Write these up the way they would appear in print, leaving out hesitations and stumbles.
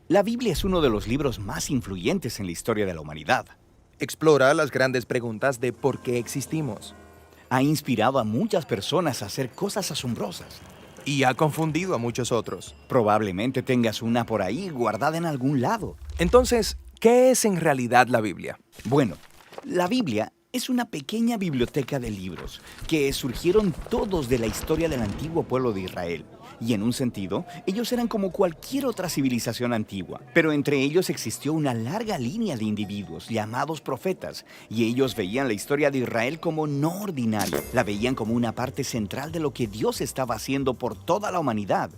La Biblia es uno de los libros más influyentes en la historia de la humanidad. Explora las grandes preguntas de por qué existimos. Ha inspirado a muchas personas a hacer cosas asombrosas. Y ha confundido a muchos otros. Probablemente tengas una por ahí guardada en algún lado. Entonces, ¿qué es en realidad la Biblia? Bueno, la Biblia es una pequeña biblioteca de libros que surgieron todos de la historia del antiguo pueblo de Israel. Y en un sentido, ellos eran como cualquier otra civilización antigua. Pero entre ellos existió una larga línea de individuos llamados profetas. Y ellos veían la historia de Israel como no ordinaria. La veían como una parte central de lo que Dios estaba haciendo por toda la humanidad.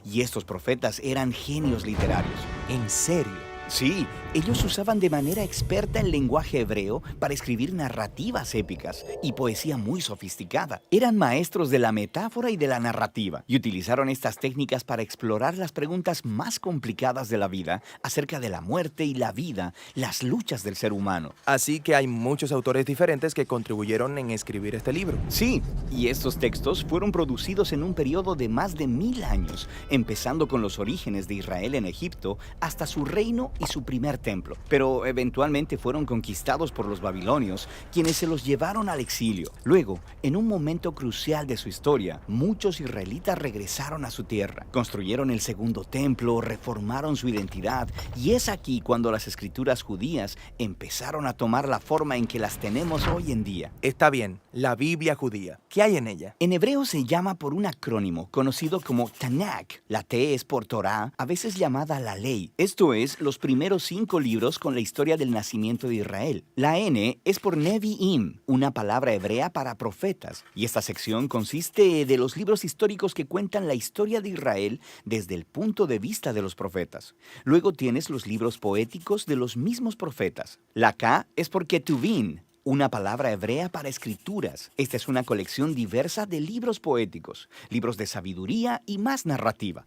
Y estos profetas eran genios literarios. ¿En serio? Sí, ellos usaban de manera experta el lenguaje hebreo para escribir narrativas épicas y poesía muy sofisticada. Eran maestros de la metáfora y de la narrativa y utilizaron estas técnicas para explorar las preguntas más complicadas de la vida acerca de la muerte y la vida, las luchas del ser humano. Así que hay muchos autores diferentes que contribuyeron en escribir este libro. Sí, y estos textos fueron producidos en un periodo de más de 1000 años, empezando con los orígenes de Israel en Egipto hasta su reino y su primer templo. Pero eventualmente fueron conquistados por los babilonios, quienes se los llevaron al exilio. Luego, en un momento crucial de su historia, muchos israelitas regresaron a su tierra, construyeron el segundo templo, reformaron su identidad, y es aquí cuando las escrituras judías empezaron a tomar la forma en que las tenemos hoy en día. Está bien, la Biblia judía. ¿Qué hay en ella? En hebreo se llama por un acrónimo conocido como Tanakh. La T es por Torah, a veces llamada la ley. Esto es, los primeros 5 libros con la historia del nacimiento de Israel. La N es por Nevi'im, una palabra hebrea para profetas. Y esta sección consiste de los libros históricos que cuentan la historia de Israel desde el punto de vista de los profetas. Luego tienes los libros poéticos de los mismos profetas. La K es por Ketuvim, una palabra hebrea para escrituras. Esta es una colección diversa de libros poéticos, libros de sabiduría y más narrativa.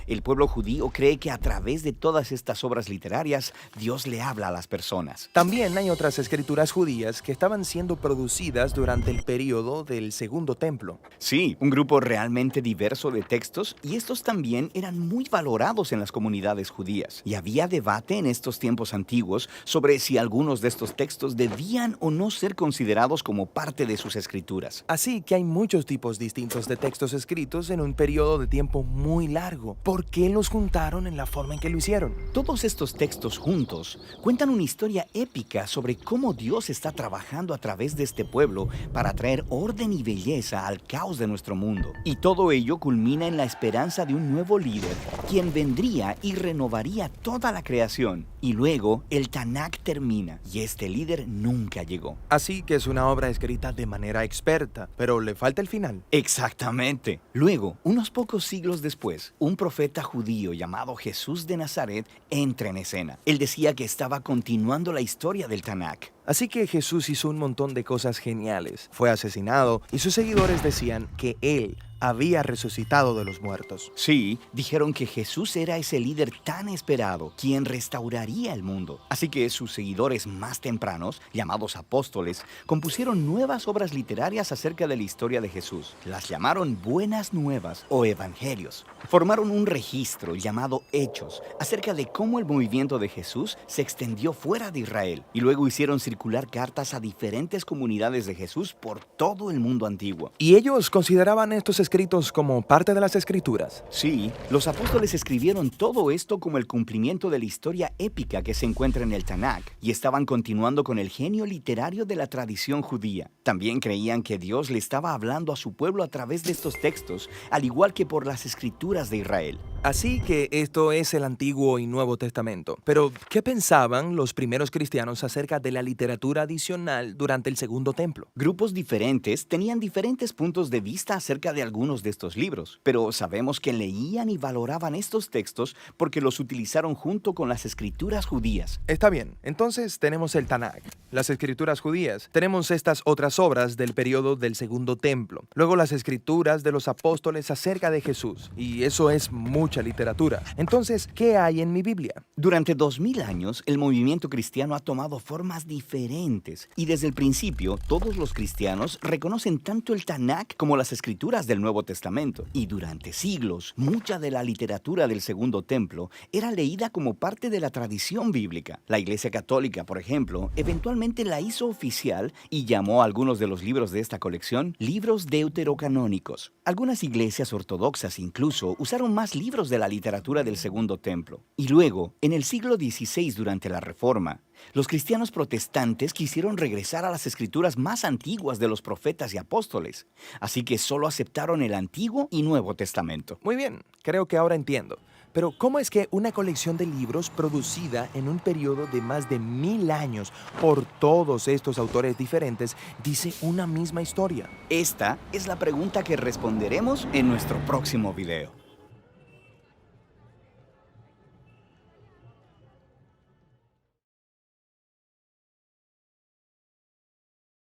El pueblo judío cree que a través de todas estas obras literarias, Dios le habla a las personas. También hay otras escrituras judías que estaban siendo producidas durante el periodo del Segundo Templo. Sí, un grupo realmente diverso de textos, y estos también eran muy valorados en las comunidades judías. Y había debate en estos tiempos antiguos sobre si algunos de estos textos debían o no ser considerados como parte de sus escrituras. Así que hay muchos tipos distintos de textos escritos en un periodo de tiempo muy largo. ¿Por qué los juntaron en la forma en que lo hicieron? Todos estos textos juntos cuentan una historia épica sobre cómo Dios está trabajando a través de este pueblo para traer orden y belleza al caos de nuestro mundo. Y todo ello culmina en la esperanza de un nuevo líder, quien vendría y renovaría toda la creación. Y luego el Tanakh termina, y este líder nunca llegó. Así que es una obra escrita de manera experta, pero le falta el final. Exactamente. Luego, unos pocos siglos después, un profeta judío llamado Jesús de Nazaret entra en escena. Él decía que estaba continuando la historia del Tanakh. Así que Jesús hizo un montón de cosas geniales. Fue asesinado y sus seguidores decían que él había resucitado de los muertos. Sí, dijeron que Jesús era ese líder tan esperado, quien restauraría el mundo. Así que sus seguidores más tempranos, llamados apóstoles, compusieron nuevas obras literarias acerca de la historia de Jesús. Las llamaron Buenas Nuevas o Evangelios. Formaron un registro llamado Hechos acerca de cómo el movimiento de Jesús se extendió fuera de Israel, y luego hicieron circular cartas a diferentes comunidades de Jesús por todo el mundo antiguo. ¿Y ellos consideraban estos escritos como parte de las escrituras? Sí, los apóstoles escribieron todo esto como el cumplimiento de la historia épica que se encuentra en el Tanakh, y estaban continuando con el genio literario de la tradición judía. También creían que Dios le estaba hablando a su pueblo a través de estos textos, al igual que por las escrituras de Israel. Así que esto es el Antiguo y Nuevo Testamento. Pero, ¿qué pensaban los primeros cristianos acerca de la literatura adicional durante el Segundo Templo? Grupos diferentes tenían diferentes puntos de vista acerca de algunos de estos libros, pero sabemos que leían y valoraban estos textos porque los utilizaron junto con las escrituras judías. Está bien, entonces tenemos el Tanakh. las escrituras judías. Tenemos estas otras obras del periodo del Segundo Templo. Luego las escrituras de los apóstoles acerca de Jesús. Y eso es mucha literatura. Entonces, ¿qué hay en mi Biblia? Durante 2000 años, el movimiento cristiano ha tomado formas diferentes. Y desde el principio, todos los cristianos reconocen tanto el Tanakh como las escrituras del Nuevo Testamento. Y durante siglos, mucha de la literatura del Segundo Templo era leída como parte de la tradición bíblica. La Iglesia Católica, por ejemplo, eventualmente la hizo oficial y llamó a algunos de los libros de esta colección libros deuterocanónicos. Algunas iglesias ortodoxas incluso usaron más libros de la literatura del Segundo Templo. Y luego, en el siglo XVI, durante la Reforma, los cristianos protestantes quisieron regresar a las escrituras más antiguas de los profetas y apóstoles, así que solo aceptaron el Antiguo y Nuevo Testamento. Muy bien, creo que ahora entiendo. Pero ¿cómo es que una colección de libros producida en un periodo de más de 1000 años por todos estos autores diferentes dice una misma historia? Esta es la pregunta que responderemos en nuestro próximo video.